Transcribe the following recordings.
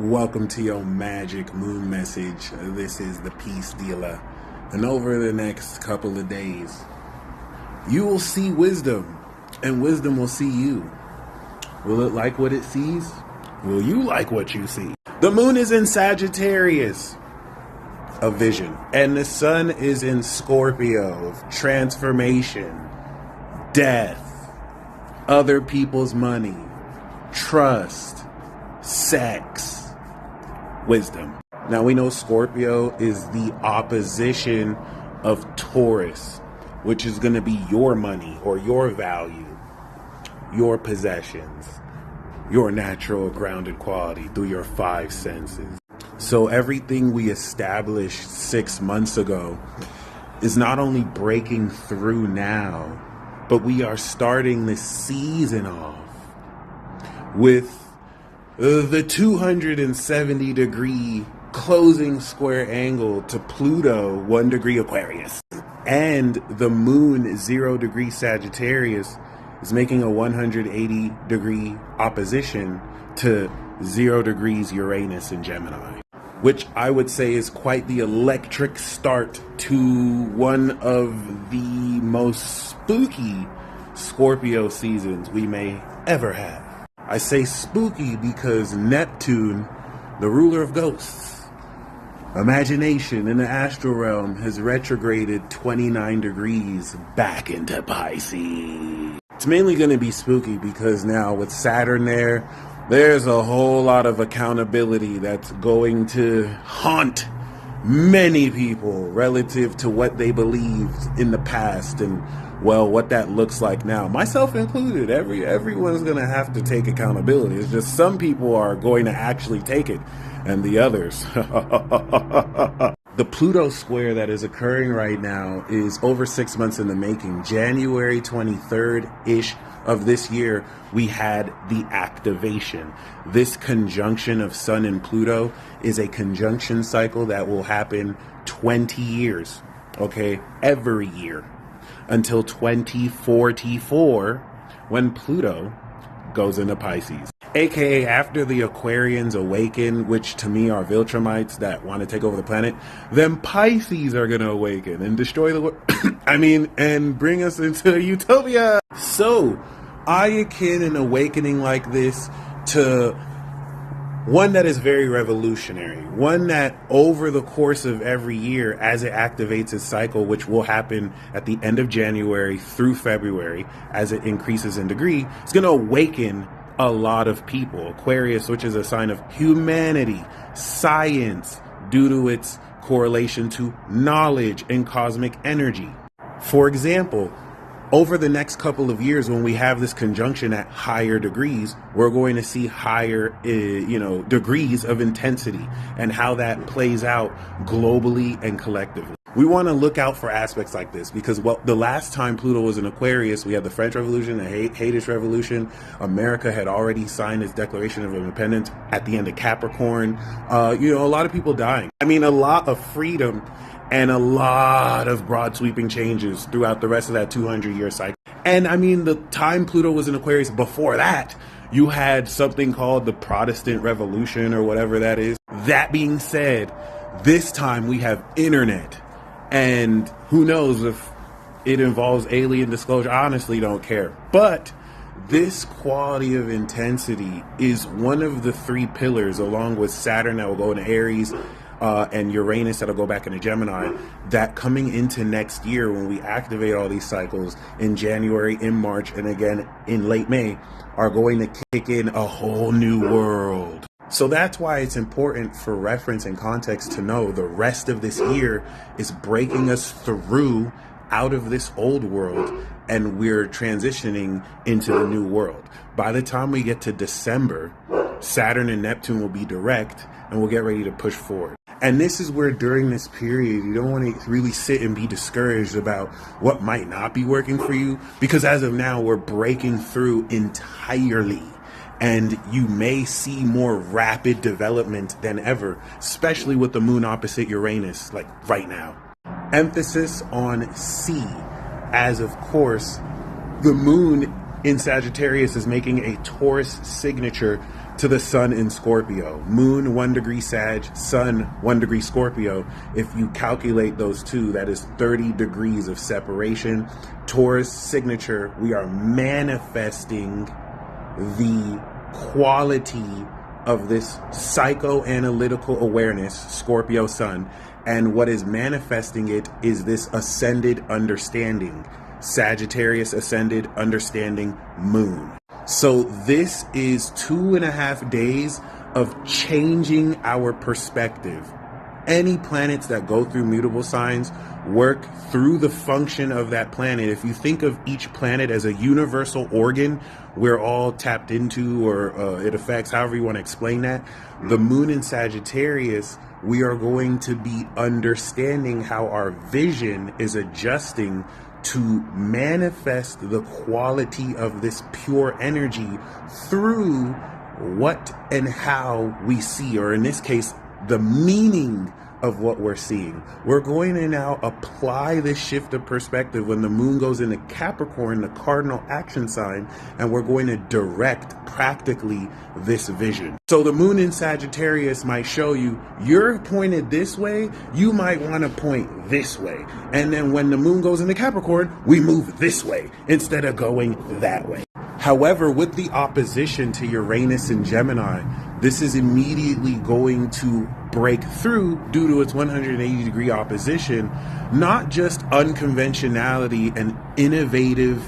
Welcome to your magic moon message. This is the peace dealer. And over the next couple of days, you will see wisdom, and wisdom will see you. Will it like what it sees? Will you like what you see? The moon is in Sagittarius, a vision, and the sun is in Scorpio, of transformation, death, other people's money, trust, sex, wisdom. Now we know Scorpio is the opposition of Taurus, which is going to be your money or your value, your possessions, your natural grounded quality through your five senses. So everything we established 6 months ago is not only breaking through now, but we are starting this season off with the 270 degree closing square angle to Pluto, 1 degree Aquarius. And the moon, 0 degree Sagittarius, is making a 180 degree opposition to 0 degrees Uranus in Gemini, which I would say is quite the electric start to one of the most spooky Scorpio seasons we may ever have. I say spooky because Neptune, the ruler of ghosts, imagination in the astral realm, has retrograded 29 degrees back into Pisces. It's mainly going to be spooky because now with Saturn there's a whole lot of accountability that's going to haunt many people relative to what they believed in the past and, well, what that looks like now, myself included. Everyone's going to have to take accountability. It's just some people are going to actually take it, and the others. The Pluto square that is occurring right now is over 6 months in the making. January 23rd-ish of this year, we had the activation. This conjunction of Sun and Pluto is a conjunction cycle that will happen 20 years, okay, every year, until 2044, when Pluto goes into Pisces. AKA after the Aquarians awaken, which to me are Viltrumites that want to take over the planet, then Pisces are going to awaken and destroy the world. And bring us into utopia. So, I akin an awakening like this to one that is very revolutionary, one that over the course of every year, as it activates its cycle, which will happen at the end of January through February, as it increases in degree, it's going to awaken a lot of people. Aquarius, which is a sign of humanity, science, due to its correlation to knowledge and cosmic energy. For example, over the next couple of years, when we have this conjunction at higher degrees, we're going to see higher, degrees of intensity and how that plays out globally and collectively. We want to look out for aspects like this because, well, the last time Pluto was in Aquarius, we had the French Revolution, the Haitian Revolution. America had already signed its Declaration of Independence at the end of Capricorn. A lot of people dying. A lot of freedom and a lot of broad sweeping changes throughout the rest of that 200-year cycle. And the time Pluto was in Aquarius, before that, you had something called the Protestant Revolution or whatever that is. That being said, this time we have internet. And who knows if it involves alien disclosure. I honestly don't care. But this quality of intensity is one of the 3 pillars, along with Saturn that will go into Aries, and Uranus that'll go back into Gemini, that coming into next year when we activate all these cycles in January, in March, and again in late May, are going to kick in a whole new world. So that's why it's important for reference and context to know the rest of this year is breaking us through out of this old world, and we're transitioning into the new world. By the time we get to December, Saturn and Neptune will be direct, and we'll get ready to push forward. And this is where during this period, you don't want to really sit and be discouraged about what might not be working for you, because as of now, we're breaking through entirely. And you may see more rapid development than ever, especially with the moon opposite Uranus, like right now. Emphasis on C, as of course, the moon in Sagittarius is making a Taurus signature to the sun in Scorpio. Moon 1 degree Sag, sun 1 degree Scorpio. If you calculate those two, that is 30 degrees of separation. Taurus signature, we are manifesting the quality of this psychoanalytical awareness, Scorpio sun, and what is manifesting it is this ascended understanding, Sagittarius ascended understanding moon. So this is 2.5 days of changing our perspective. Any planets that go through mutable signs work through the function of that planet. If you think of each planet as a universal organ we're all tapped into, or it affects, however you want to explain that, the moon in Sagittarius, we are going to be understanding how our vision is adjusting to manifest the quality of this pure energy through what and how we see, or in this case, the meaning of what we're seeing. We're going to now apply this shift of perspective when the moon goes into Capricorn, the cardinal action sign, and we're going to direct practically this vision. So the moon in Sagittarius might show you, you're pointed this way, you might want to point this way. And then when the moon goes into Capricorn, we move this way instead of going that way. However, with the opposition to Uranus and Gemini, this is immediately going to break through due to its 180-degree opposition, not just unconventionality and innovative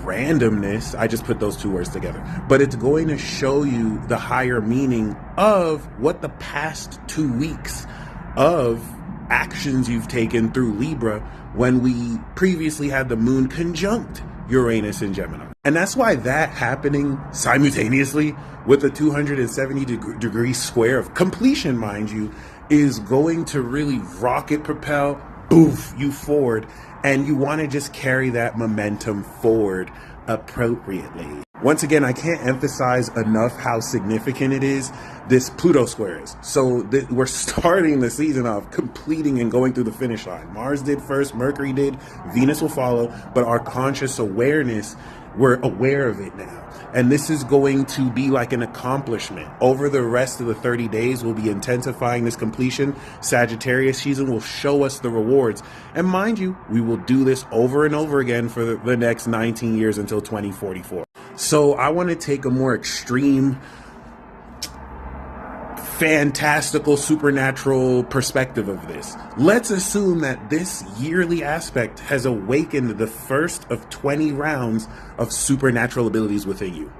randomness, I just put those two words together, but it's going to show you the higher meaning of what the past 2 weeks of actions you've taken through Libra when we previously had the moon conjunct Uranus and Gemini. And that's why that happening simultaneously with a 270-degree square of completion, mind you, is going to really rocket propel, boof, you forward. And you want to just carry that momentum forward appropriately. Once again, I can't emphasize enough how significant it is, this Pluto square is. So we're starting the season off, completing and going through the finish line. Mars did first, Mercury did, Venus will follow, but our conscious awareness, we're aware of it now. And this is going to be like an accomplishment. Over the rest of the 30 days, we'll be intensifying this completion. Sagittarius season will show us the rewards. And mind you, we will do this over and over again for the next 19 years until 2044. So I want to take a more extreme, fantastical, supernatural perspective of this. Let's assume that this yearly aspect has awakened the first of 20 rounds of supernatural abilities within you.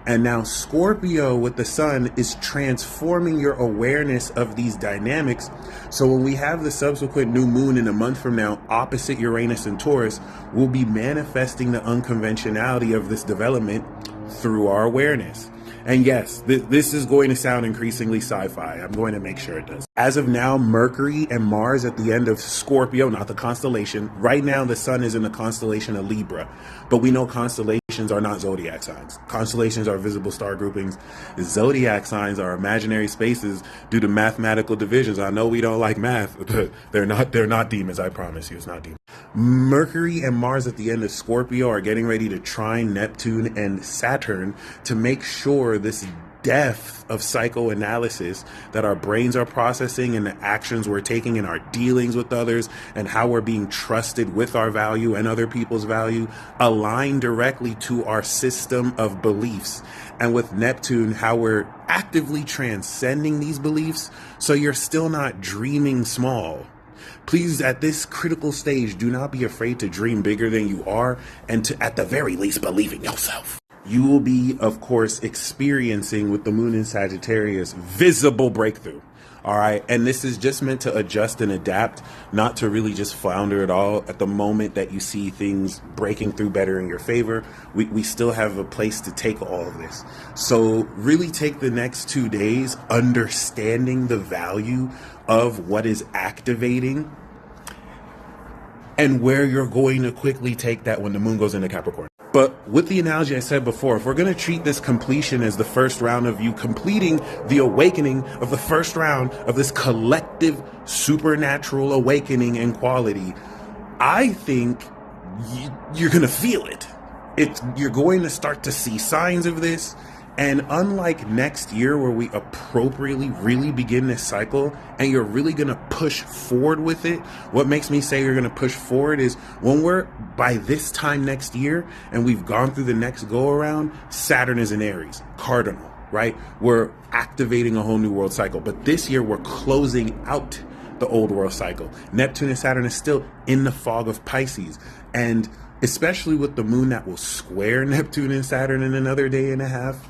And now Scorpio with the sun is transforming your awareness of these dynamics. So when we have the subsequent new moon in a month from now, opposite Uranus and Taurus, we'll be manifesting the unconventionality of this development through our awareness. And yes, this is going to sound increasingly sci-fi. I'm going to make sure it does. As of now, Mercury and Mars at the end of Scorpio, not the constellation. Right now, the sun is in the constellation of Libra. But we know constellations are not zodiac signs. Constellations are visible star groupings. Zodiac signs are imaginary spaces due to mathematical divisions. I know we don't like math, but they're not demons. I promise you, it's not demons. Mercury and Mars at the end of Scorpio are getting ready to trine Neptune and Saturn to make sure this depth of psychoanalysis that our brains are processing and the actions we're taking in our dealings with others and how we're being trusted with our value and other people's value align directly to our system of beliefs. And with Neptune, how we're actively transcending these beliefs so you're still not dreaming small. Please, at this critical stage, do not be afraid to dream bigger than you are and to, at the very least, believe in yourself. You will be, of course, experiencing with the moon in Sagittarius, visible breakthrough. All right. And this is just meant to adjust and adapt, not to really just flounder at all. At the moment that you see things breaking through better in your favor, we still have a place to take all of this. So really take the next 2 days understanding the value of what is activating and where you're going to quickly take that when the moon goes into Capricorn. But with the analogy I said before, if we're going to treat this completion as the first round of you completing the awakening of the first round of this collective supernatural awakening and quality, I think you're going to feel it. You're going to start to see signs of this. And unlike next year where we appropriately really begin this cycle and you're really going to push forward with it, what makes me say you're going to push forward is when we're by this time next year and we've gone through the next go around, Saturn is in Aries, cardinal, right? We're activating a whole new world cycle. But this year we're closing out the old world cycle. Neptune and Saturn is still in the fog of Pisces. And especially with the moon that will square Neptune and Saturn in another day and a half,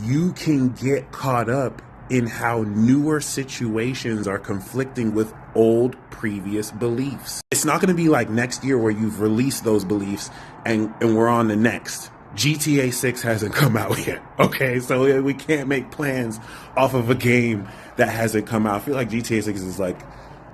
you can get caught up in how newer situations are conflicting with old previous beliefs. It's not going to be like next year where you've released those beliefs and we're on the next. GTA 6 hasn't come out yet, okay? So we can't make plans off of a game that hasn't come out. I feel like GTA 6 is like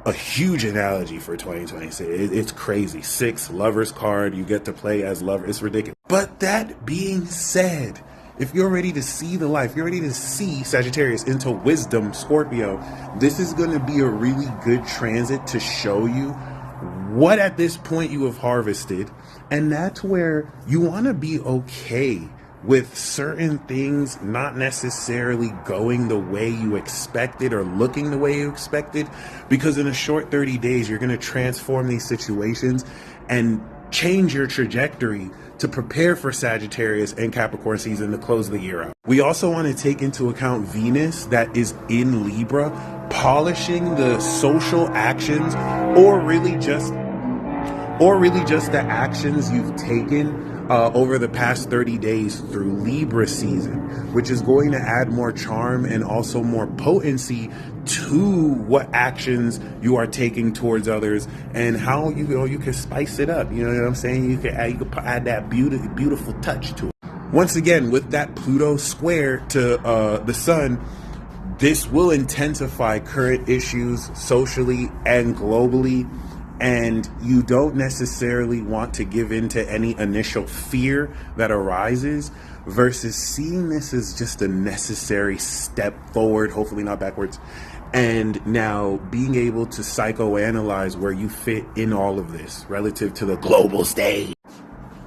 a huge analogy for 2026. It's crazy. 6, lover's card, you get to play as lover. It's ridiculous. But that being said, if you're ready to see the life, you're ready to see Sagittarius into wisdom, Scorpio, this is going to be a really good transit to show you what at this point you have harvested. And that's where you want to be okay with certain things not necessarily going the way you expected or looking the way you expected, because in a short 30 days, you're going to transform these situations and change your trajectory to prepare for Sagittarius and Capricorn season to close the year out. We also want to take into account Venus that is in Libra, polishing the social actions or really just the actions you've taken over the past 30 days through Libra season, which is going to add more charm and also more potency to what actions you are taking towards others and how you can spice it up. You know what I'm saying? You can add that beautiful touch to it. Once again, with that Pluto square to the sun, this will intensify current issues socially and globally. And you don't necessarily want to give in to any initial fear that arises versus seeing this as just a necessary step forward, hopefully not backwards. And now being able to psychoanalyze where you fit in all of this relative to the global stage.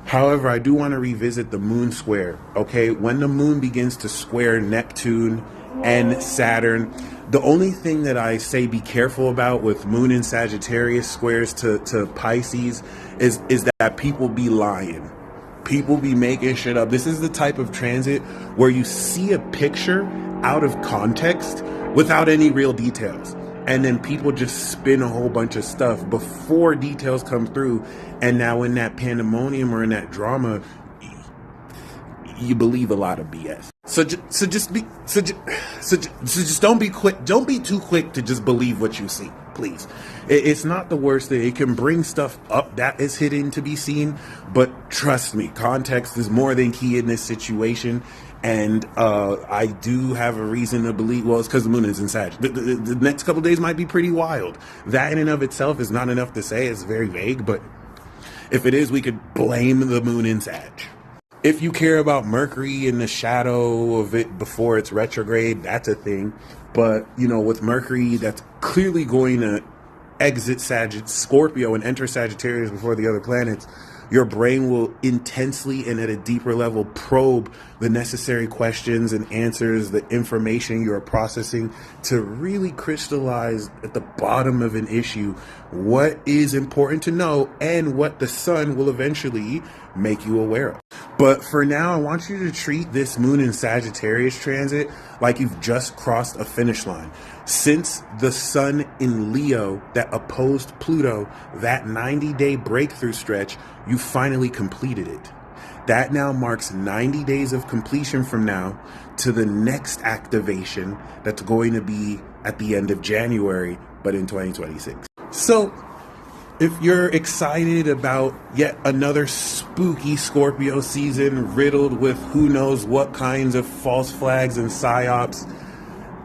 However, I do want to revisit the moon square, okay? When the moon begins to square Neptune and Saturn, the only thing that I say be careful about with moon and Sagittarius squares to Pisces is that people be lying. People be making shit up. This is the type of transit where you see a picture out of context without any real details. And then people just spin a whole bunch of stuff before details come through. And now in that pandemonium or in that drama, you believe a lot of BS. So just don't be quick. Don't be too quick to just believe what you see, please. It's not the worst thing. It can bring stuff up that is hidden to be seen, but trust me, context is more than key in this situation. And I do have a reason to believe, well, it's because the moon is in Sag. The next couple of days might be pretty wild. That in and of itself is not enough to say. It's very vague, but if it is, we could blame the moon in Sag. If you care about Mercury in the shadow of it before it's retrograde, that's a thing. But, you know, with Mercury, that's clearly going to exit Scorpio and enter Sagittarius before the other planets. Your brain will intensely and at a deeper level probe the necessary questions and answers, the information you're processing to really crystallize at the bottom of an issue what is important to know and what the sun will eventually make you aware of. But for now, I want you to treat this moon in Sagittarius transit like you've just crossed a finish line. Since the sun in Leo that opposed Pluto, that 90-day breakthrough stretch, you finally completed it. That now marks 90 days of completion from now to the next activation that's going to be at the end of January, but in 2026. So if you're excited about yet another spooky Scorpio season riddled with who knows what kinds of false flags and psyops,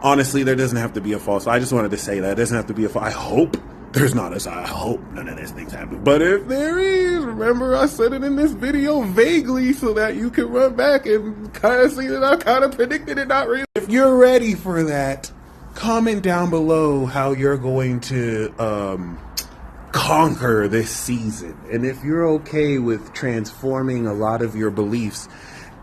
honestly, there doesn't have to be a false. I just wanted to say that. It doesn't have to be a false. I hope there's not a. I hope none of these things happen. But if there is, remember I said it in this video vaguely so that you can run back and kind of see that I kind of predicted it, not really. If you're ready for that, comment down below how you're going to conquer this season. And if you're okay with transforming a lot of your beliefs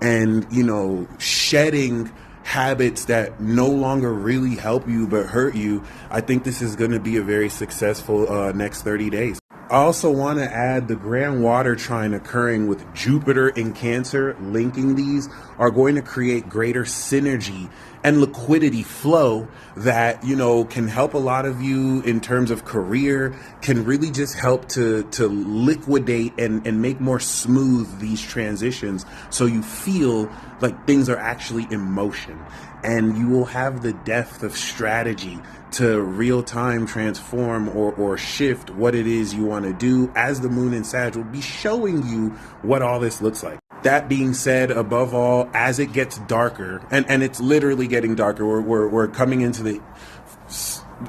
and, you know, shedding habits that no longer really help you but hurt you, I think this is going to be a very successful next 30 days. I also want to add the grand water trine occurring with Jupiter in Cancer. Linking these are going to create greater synergy and liquidity flow that, you know, can help a lot of you in terms of career, can really just help to liquidate and make more smooth these transitions, so you feel like things are actually in motion, and you will have the depth of strategy to real time transform or shift what it is you want to do, as the moon in Sag will be showing you what all this looks like. That being said, above all, as it gets darker, and it's literally getting darker, we're coming into the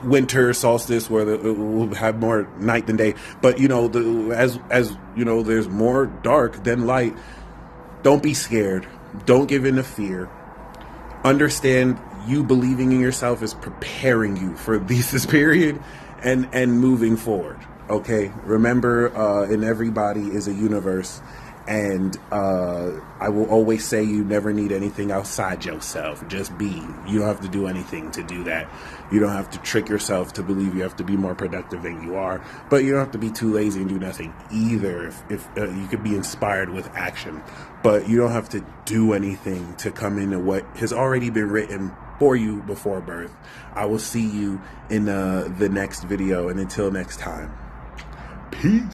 winter solstice where we'll have more night than day, but, you know, as you know, there's more dark than light. Don't be scared. Don't give in to fear. Understand you believing in yourself is preparing you for this period and moving forward. Okay, remember, in everybody is a universe, and I will always say you never need anything outside yourself. Just be. You don't have to do anything to do that. You don't have to trick yourself to believe you have to be more productive than you are, but you don't have to be too lazy and do nothing either. If you could be inspired with action, but you don't have to do anything to come into what has already been written for you before birth. I will see you in the next video, and until next time, peace.